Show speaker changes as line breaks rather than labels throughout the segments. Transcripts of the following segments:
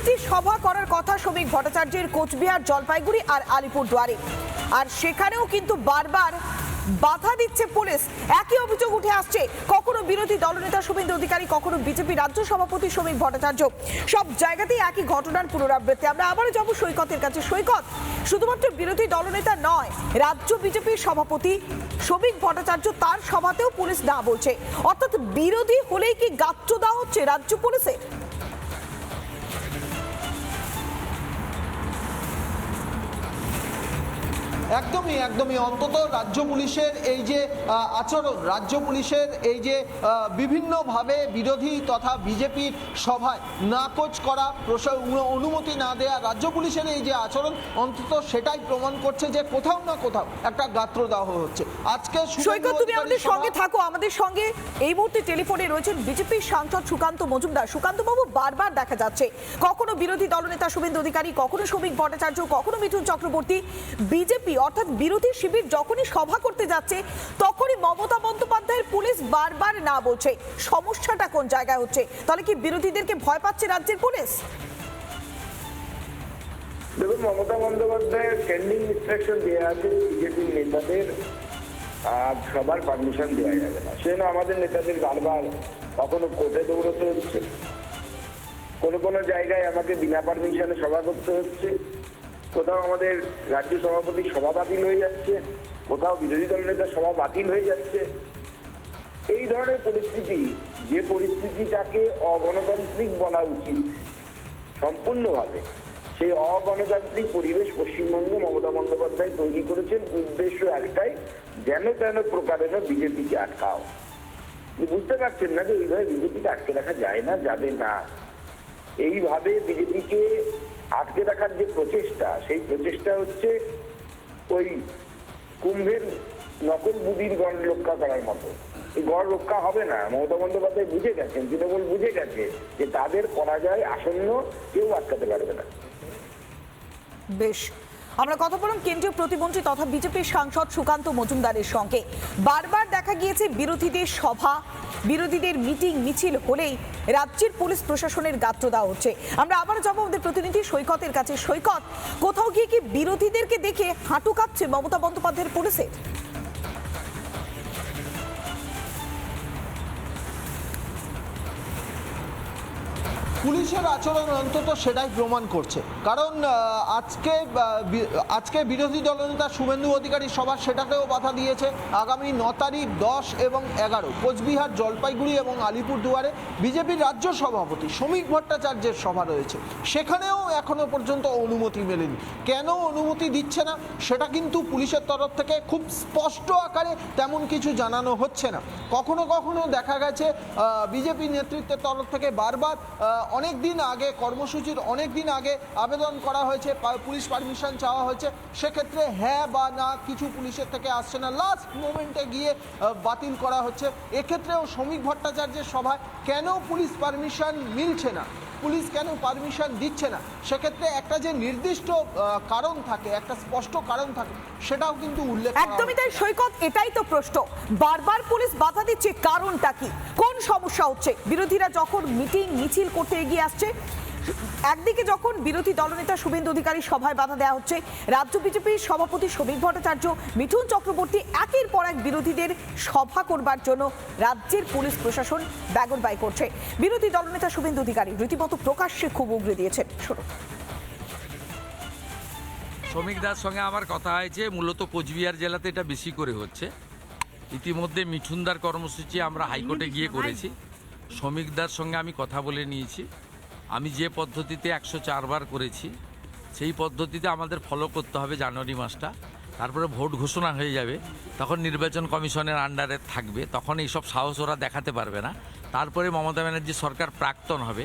তিনটি সভা করার কথা শ্রমিক ভট্টাচার্যের কোচবিহার, জলপাইগুড়ি আর আলিপুরদুয়ারে, আর সেখানেও কিন্তু বারবার বাধা দিচ্ছে পুলিশ। একই অভিযোগ উঠে আসছে, কখনো বিরোধী দলনেতা শুভেন্দু অধিকারী, কখনো বিজেপি রাজ্য সভাপতি শ্রমিক ভট্টাচার্য, সব জায়গাতেই একই ঘটনার পুনরাবৃত্তি। আমরা আবারও যাবো সৈকতের কাছে। সৈকত, শুধুমাত্র বিরোধী দলনেতা নয়, রাজ্য বিজেপির সভাপতি শ্রমিক ভট্টাচার্য, তার সভাতেও পুলিশ না বলছে, অর্থাৎ বিরোধী হলেই কি গাত্র দেওয়া হচ্ছে রাজ্য পুলিশের?
একদমই অন্তত রাজ্য পুলিশের এই যে আচরণ, রাজ্য পুলিশের এই যে বিভিন্নভাবে বিরোধী তথা বিজেপির সভায় নাকচ করা, অনুমতি না দেয়া, রাজ্য পুলিশের এই যে আচরণ অন্তত সেটাই প্রমাণ করছে যে কোথাও না কোথাও একটা গাত্র দেওয়া হচ্ছে। আজকে
সৈকত, তুমি আমাদের সঙ্গে থাকো। আমাদের সঙ্গে এই মুহূর্তে টেলিফোনে রয়েছেন বিজেপির সাংসদ সুকান্ত মজুমদার। সুকান্ত বাবু, বারবার দেখা যাচ্ছে কখনো বিরোধী দলনেতা শুভেন্দু অধিকারী, কখনো শ্রমিক ভট্টাচার্য, কখনো মিঠুন চক্রবর্তী, বিজেপি অর্থাৎ বিরোধী শিবির যখনই সভা করতে যাচ্ছে তখনই মমতা বন্দ্যোপাধ্যায়ের পুলিশ বারবার না বলছে। সমস্যাটা কোন জায়গায় হচ্ছে? তাহলে কি বিরোধীদেরকে ভয় পাচ্ছে রাজ্যের পুলিশ?
দেখুন, মমতা বন্দ্যোপাধ্যায়ের স্ট্যান্ডিং ইনস্ট্রাকশন দেওয়া আছে বিজেপির নেতাদের আজ সবার পারমিশন দেওয়া যাবে না। সেজন্য আমাদের নেতাদের বারবার কখনো কোর্টে দৌড়তে হচ্ছে, কোনো জায়গায় আমাকে বিনা পারমিশনে সভা করতে হচ্ছে, কোথাও আমাদের রাজ্য সভাপতির সভা বাতিল হয়ে যাচ্ছে, কোথাও বিরোধী দল নেতার সভা বাতিল হয়ে যাচ্ছে। এই ধরনের পরিস্থিতি, যে পরিস্থিতিটাকে অগণতান্ত্রিক বলা উচিত সম্পূর্ণভাবে, সেই অগণতান্ত্রিক পরিবেশ পশ্চিমবঙ্গে মমতা বন্দ্যোপাধ্যায় তৈরি করেছেন। উদ্দেশ্য একটাই, যেন তেন প্রকারেণ বিজেপিকে আটকাও। বুঝতে পারছেন না যে এইভাবে বিজেপিকে আটকে রাখা যায় না, যাবে না। এইভাবে বিজেপিকে আটকে রাখার যে প্রচেষ্টা, সেই প্রচেষ্টা হচ্ছে ওই কুম্ভের নকল বুদির গড় রক্ষা করার মতো। এই গড় রক্ষা হবে না। মমতা বন্দ্যোপাধ্যায় বুঝে গেছেন, তৃণমূল বুঝে গেছে যে তাদের পরাজয় আসন্ন, কেউ আটকাতে পারবে না।
বেশ, আমরা কথা বললাম কেন্দ্রীয় প্রতিমন্ত্রী তথা বিজেপির সাংসদ সুকান্ত মজুমদারের সঙ্গে। বারবার দেখা গিয়েছে বিরোধীদের সভা, বিরোধীদের মিটিং মিছিল হলেই রাজ্যের পুলিশ প্রশাসনের গাত্র দেওয়া হচ্ছে। আমরা আবার যাবো আমাদের প্রতিনিধি সৈকতের কাছে। সৈকত, কোথাও গিয়ে কি বিরোধীদেরকে দেখে হাঁটু কাঁপছে মমতা বন্দ্যোপাধ্যায়ের পুলিশের?
পুলিশের আচরণ অন্তত সেটাই প্রমাণ করছে। কারণ আজকে বিরোধী দলনেতা শুভেন্দু অধিকারী সভা, সেটাতেও বাধা দিয়েছে। আগামী 9 তারিখ, 10 এবং 11 কোচবিহার, জলপাইগুড়ি এবং আলিপুরদুয়ারে বিজেপির রাজ্য সভাপতি শ্রমিক ভট্টাচার্যের সভা রয়েছে, সেখানেও এখনো পর্যন্ত অনুমতি মেলেনি। কেন অনুমতি দিচ্ছে না সেটা কিন্তু পুলিশের তরফ থেকে খুব স্পষ্ট আকারে তেমন কিছু জানানো হচ্ছে না। কখনো কখনো দেখা গেছে বিজেপি নেতৃত্বের তরফ থেকে বারবার অনেক দিন আগে, কর্মসূচির অনেক দিন আগে আবেদন করা হয়েছে, পুলিশ পারমিশন চাওয়া হয়েছে, সেক্ষেত্রে হ্যাঁ বা না কিছু পুলিশের থেকে আসছে না, লাস্ট মোমেন্টে গিয়ে বাতিল করা হচ্ছে। এক্ষেত্রেও শ্রমিক ভট্টাচার্যের সভায় কেন পুলিশ পারমিশন মিলছে না, পুলিশ কেন পারমিশন দিচ্ছে না, সেক্ষেত্রে একটা যে নির্দিষ্ট কারণ থাকে, একটা স্পষ্ট কারণ থাকে, সেটাও কিন্তু উল্লেখ করা।
একদমই তাই সৈকত, এটাই তো প্রশ্ন, বারবার পুলিশ বাধা দিচ্ছে, কারণটা কি? কোন সমস্যা হচ্ছে? বিরোধীরা যখন মিটিং মিছিল করতে এগিয়ে আসছে, একদিকে যখন বিরোধী দলনেতা শুভেন্দু অধিকারী সভায় বাধা দেওয়া হচ্ছে, রাজ্য বিজেপির সভাপতি শ্রমিক ভট্টাচার্য, মিঠুন চক্রবর্তী একের পর এক বিরোধীদের সভা করবার জন্য রাজ্যের পুলিশ প্রশাসন ব্যাগনবাই করছে। বিরোধী দলনেতা শুভেন্দু অধিকারী রীতিমতো প্রকাশ্যে খুব উগরে দিয়েছেন। শুনুন।
শ্রমিক দার সঙ্গে আমার কথা হয়েছে, মূলত কোচবিহার জেলাতে এটা বেশি করে হচ্ছে। ইতিমধ্যে মিঠুনদার কর্মসূচি আমরা হাইকোর্টে গিয়ে করেছি। শ্রমিক দার সঙ্গে আমি কথা বলে নিয়েছি। আমি যে পদ্ধতিতে 104 বার করেছি, সেই পদ্ধতিতে আমাদের ফলো করতে হবে জানুয়ারি মাসটা। তারপরে ভোট ঘোষণা হয়ে যাবে, তখন নির্বাচন কমিশনের আন্ডারে থাকবে, তখন এইসব সাহস ওরা দেখাতে পারবে না। তারপরে মমতা ব্যানার্জি সরকার প্রাক্তন হবে।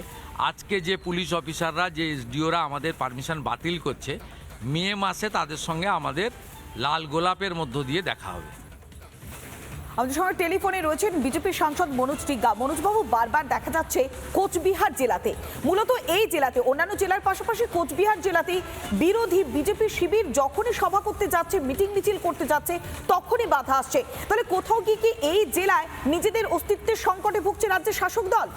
আজকে যে পুলিশ অফিসাররা, যে এসডিওরা আমাদের পারমিশন বাতিল করছে, মে মাসে তাদের সঙ্গে আমাদের লাল গোলাপের মধ্য দিয়ে দেখা হবে।
আমাদের সঙ্গে টেলিফোনে রয়েছেন বিজেপির সাংসদ মনোজ টিগ্গা। মনোজবাবু, বারবার দেখা যাচ্ছে কোচবিহার জেলাতে, মূলত এই জেলাতে, অন্যান্য জেলার পাশাপাশি কোচবিহার জেলাতেই বিরোধী বিজেপি শিবির যখনই সভা করতে যাচ্ছে, মিটিং মিছিল করতে যাচ্ছে, তখনই বাধা আসছে। তাহলে কোথাও কি এই জেলায় নিজেদের অস্তিত্বের সংকটে ভুগছে রাজ্যের শাসক দল?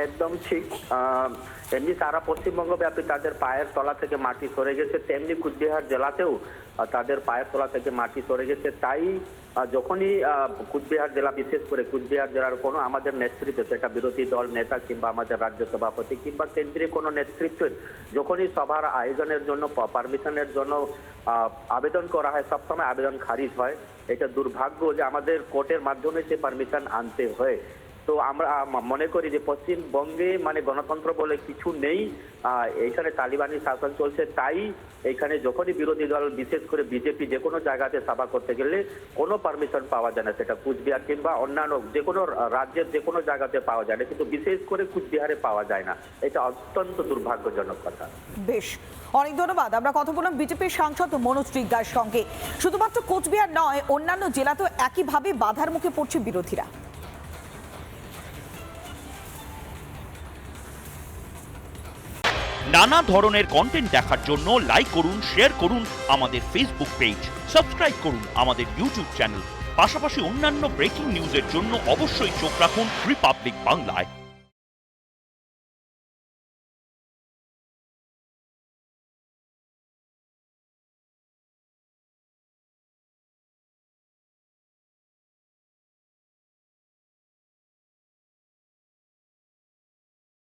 একদম ঠিক। তেমনি সারা পশ্চিমবঙ্গ ব্যাপী তাদের পায়ের তলা থেকে মাটি সরে গেছে, তেমনি কুচবিহার জেলাতেও তাদের পায়ের তলা থেকে মাটি সরে গেছে। তাই যখনই কুচবিহার জেলা, বিশেষ করে কুচবিহার জেলার কোনো আমাদের নেতৃত্ব, সেটা বিরোধী দল নেতা কিংবা আমাদের রাজ্য সভাপতি কিংবা কেন্দ্রীয় কোনো নেতৃত্বের যখনই সভার আয়োজনের জন্য পারমিশনের জন্য আবেদন করা হয়, সবসময় আবেদন খারিজ হয়। এটা দুর্ভাগ্য যে আমাদের কোর্টের মাধ্যমে সে পারমিশন আনতে হয়। তো আমরা মনে করি যে পশ্চিমবঙ্গে মানে গণতন্ত্র বলে কিছু নেই, এইখানে তালিবানি শাসন চলছে। তাই এইখানে যখনই বিরোধী দল, বিশেষ করে বিজেপি, যে কোনো জায়গাতে সভা করতে গেলে কোনো পারমিশন পাওয়া যায় না, সেটা কুচবিহার কিংবা অন্যান্য যে কোনো রাজ্যের যে কোনো জায়গাতে পাওয়া যায় না, কিন্তু বিশেষ করে কুচবিহারে পাওয়া যায় না। এটা অত্যন্ত দুর্ভাগ্যজনক কথা।
বেশ, অনেক ধন্যবাদ। আমরা কথা বললাম বিজেপির সাংসদ মনোজ টিগ্গার সঙ্গে। শুধুমাত্র কোচবিহার নয়, অন্যান্য জেলাতেও একইভাবে বাধার মুখে পড়ছে বিরোধীরা।
নানা ধরনের কন্টেন্ট দেখার জন্য লাইক করুন, শেয়ার করুন আমাদের ফেসবুক পেজ, সাবস্ক্রাইব করুন আমাদের ইউটিউব চ্যানেল। পাশাপাশি অন্যান্য ব্রেকিং নিউজের জন্য অবশ্যই চোখ রাখুন রিপাবলিক বাংলায়।